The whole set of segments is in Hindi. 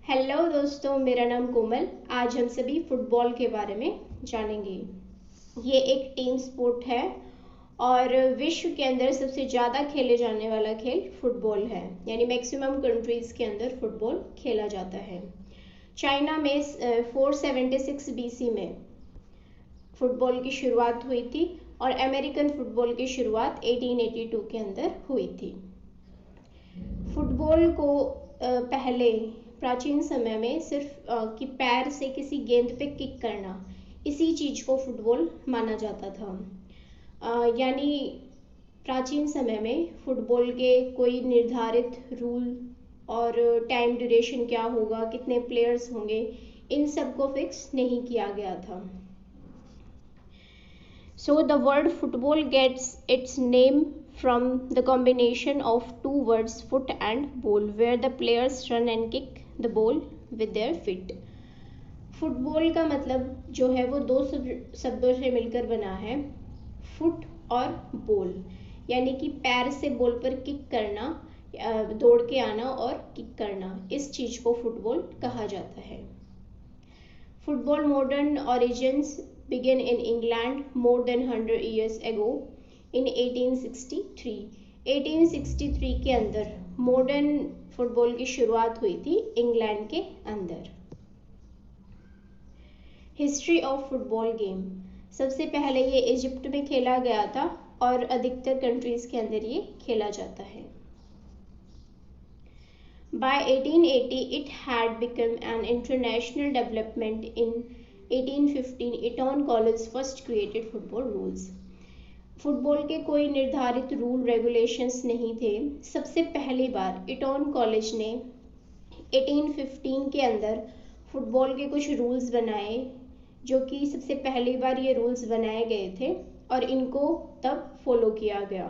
हेलो दोस्तों, मेरा नाम कोमल। आज हम सभी फुटबॉल के बारे में जानेंगे। ये एक टीम स्पोर्ट है और विश्व के अंदर सबसे ज़्यादा खेले जाने वाला खेल फुटबॉल है, यानी मैक्सिमम कंट्रीज़ के अंदर फुटबॉल खेला जाता है। चाइना में 476 बीसी में फुटबॉल की शुरुआत हुई थी और अमेरिकन फुटबॉल की शुरुआत 1882 के अंदर हुई थी। फुटबॉल को पहले प्राचीन समय में सिर्फ कि पैर से किसी गेंद पे किक करना, इसी चीज़ को फुटबॉल माना जाता था। यानी प्राचीन समय में फुटबॉल के कोई निर्धारित रूल और टाइम ड्यूरेशन क्या होगा, कितने प्लेयर्स होंगे, इन सब को फिक्स नहीं किया गया था। So the word football gets its name from the combination of two words foot and ball, where the players run and kick the ball with their feet. Football का मतलब जो है वो दो शब्दों से मिलकर बना है, फुट और बॉल, यानी कि पैर से बॉल पर किक करना, दौड़ के आना और किक करना, इस चीज़ को फुटबॉल कहा जाता है। Football modern origins began in England more than 100 years ago in 1863. 1863 के अंदर मॉडर्न फुटबॉल की शुरुआत हुई थी इंग्लैंड के अंदर। हिस्ट्री ऑफ फुटबॉल गेम, सबसे पहले ये इजिप्ट में खेला गया था और अधिकतर कंट्रीज के अंदर ये खेला जाता है। By 1880 it had become an international development. In 1815 Eton College first created football rules. Football के कोई निर्धारित रूल रेगुलेशंस नहीं थे। सबसे पहली बार इटॉन कॉलेज ने 1815 के अंदर फुटबॉल के कुछ रूल्स बनाए, जो कि सबसे पहली बार ये रूल्स बनाए गए थे और इनको तब फॉलो किया गया।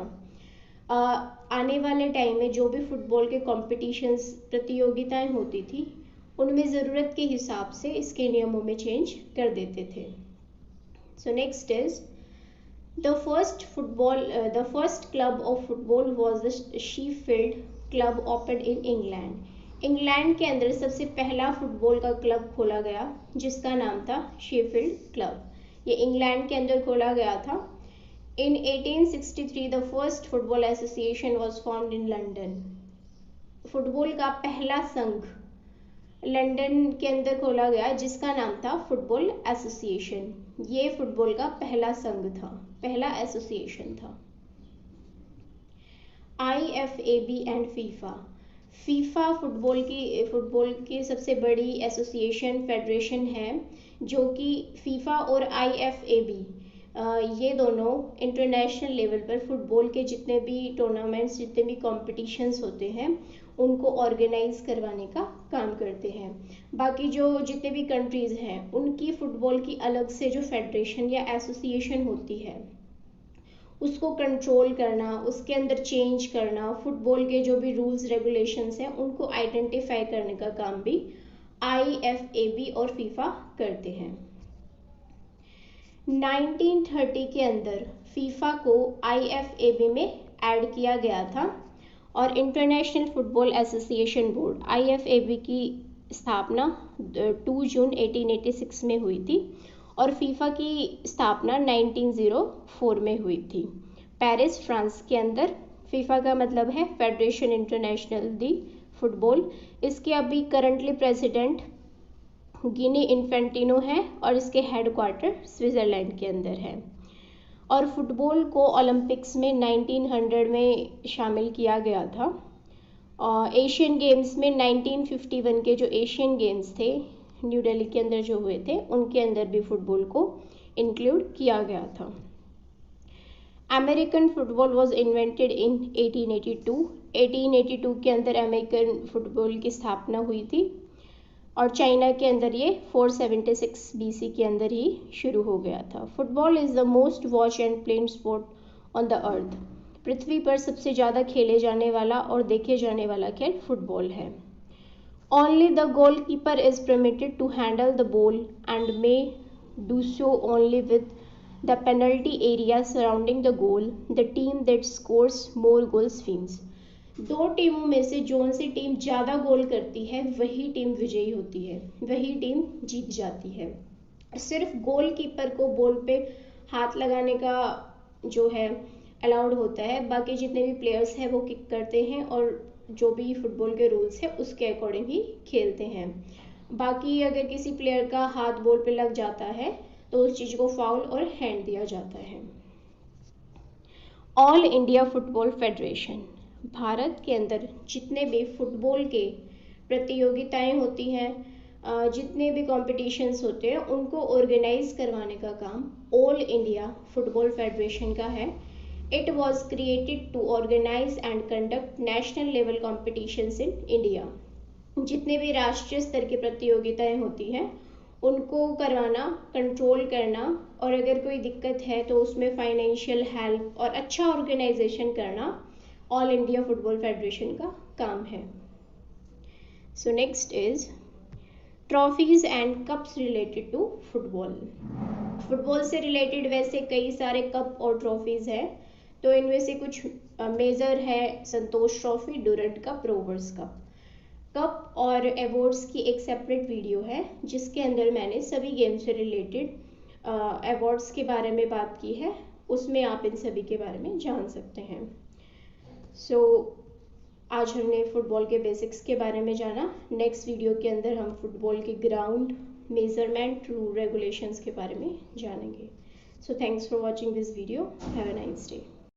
आने वाले टाइम में जो भी फुटबॉल के कॉम्पिटिशन्स, प्रतियोगिताएं होती थी, उनमें ज़रूरत के हिसाब से इसके नियमों में चेंज कर देते थे। So next is the first club of football was the Sheffield club open in England. England के अंदर सबसे पहला फुटबॉल का क्लब खोला गया जिसका नाम था शीफील्ड क्लब। ये इंग्लैंड के अंदर खोला गया था। In 1863 the first football association was formed in London. Football का पहला संघ लंदन के अंदर खोला गया जिसका नाम था फुटबॉल एसोसिएशन। ये फुटबॉल का पहला संघ था, पहला एसोसिएशन था। IFAB and FIFA, FIFA football की सबसे बड़ी एसोसिएशन, फेडरेशन है, जो कि फीफा और IFAB ये दोनों इंटरनेशनल लेवल पर फुटबॉल के जितने भी टूर्नामेंट्स, जितने भी कॉम्पिटिशन्स होते हैं, उनको ऑर्गेनाइज करवाने का काम करते हैं। बाकी जो जितने भी कंट्रीज़ हैं, उनकी फ़ुटबॉल की अलग से जो फेडरेशन या एसोसिएशन होती है, उसको कंट्रोल करना, उसके अंदर चेंज करना, फुटबॉल के जो भी रूल्स रेगुलेशंस हैं उनको आइडेंटिफाई करने का काम भी IFAB और फीफा करते हैं। 1930 के अंदर फीफा को IFAB में ऐड किया गया था और international football association board IFAB की स्थापना 2 जून 1886 में हुई थी और फीफा की स्थापना 1904 में हुई थी, पेरिस, फ्रांस के अंदर। फीफा का मतलब है फेडरेशन इंटरनेशनल दी फुटबॉल। इसके अभी करंटली प्रेसिडेंट गिनी इन्फेंटिनो है और इसके हेडक्वार्टर स्विट्ज़रलैंड के अंदर है। और फुटबॉल को ओलंपिक्स में 1900 में शामिल किया गया था। एशियन गेम्स में 1951 के जो एशियन गेम्स थे न्यू दिल्ली के अंदर जो हुए थे, उनके अंदर भी फुटबॉल को इंक्लूड किया गया था। American football was invented in 1882। 1882 के अंदर अमेरिकन फुटबॉल की स्थापना हुई थी और चाइना के अंदर ये 476 BC के अंदर ही शुरू हो गया था। Football is the most watch and played sport on the earth. पृथ्वी पर सबसे ज़्यादा खेले जाने वाला और देखे जाने वाला खेल फुटबॉल है। Only the goalkeeper is permitted to handle the ball and may do so only with the penalty area surrounding the goal. The team that scores more goals wins. दो टीमों में से जोन सी टीम ज़्यादा गोल करती है वही टीम विजयी होती है, वही टीम जीत जाती है। सिर्फ गोलकीपर को बॉल पे हाथ लगाने का जो है अलाउड होता है, बाकी जितने भी प्लेयर्स हैं वो किक करते हैं और जो भी फुटबॉल के रूल्स हैं उसके अकॉर्डिंग ही खेलते हैं। बाकी अगर किसी प्लेयर का हाथ बॉल पे लग जाता है तो उस चीज़ को फाउल और हैंड दिया जाता है। All India football federation, Bharat के अंदर जितने भी फुटबॉल के प्रतियोगिताएं होती हैं, जितने भी कॉम्पिटिशन्स होते हैं उनको ऑर्गेनाइज करवाने का काम ऑल इंडिया फुटबॉल फेडरेशन का है। It was created to organise and conduct national level competitions in India. जितने भी राष्ट्रीय स्तर की प्रतियोगिताएं होती हैं उनको करवाना, कंट्रोल करना, और अगर कोई दिक्कत है तो उसमें फाइनेंशियल हेल्प और अच्छा ऑर्गेनाइजेशन करना ऑल इंडिया फुटबॉल फेडरेशन का काम है। So next is trophies and cups related to football. Football से रिलेटेड वैसे कई सारे कप और ट्रॉफीज हैं, तो इनमें से कुछ मेजर है Santosh trophy, Durand cup, Rovers cup. Cup और अवार्ड्स की एक सेपरेट वीडियो है जिसके अंदर मैंने सभी गेम से रिलेटेड अवार्ड्स के बारे में बात की है, उसमें आप इन सभी के बारे में जान सकते हैं। सो आज हमने फुटबॉल के बेसिक्स के बारे में जाना। नेक्स्ट वीडियो के अंदर हम फुटबॉल के ग्राउंड, मेजरमेंट, रूल रेगुलेशंस के बारे में जानेंगे। So thanks for watching this video. Have a nice day.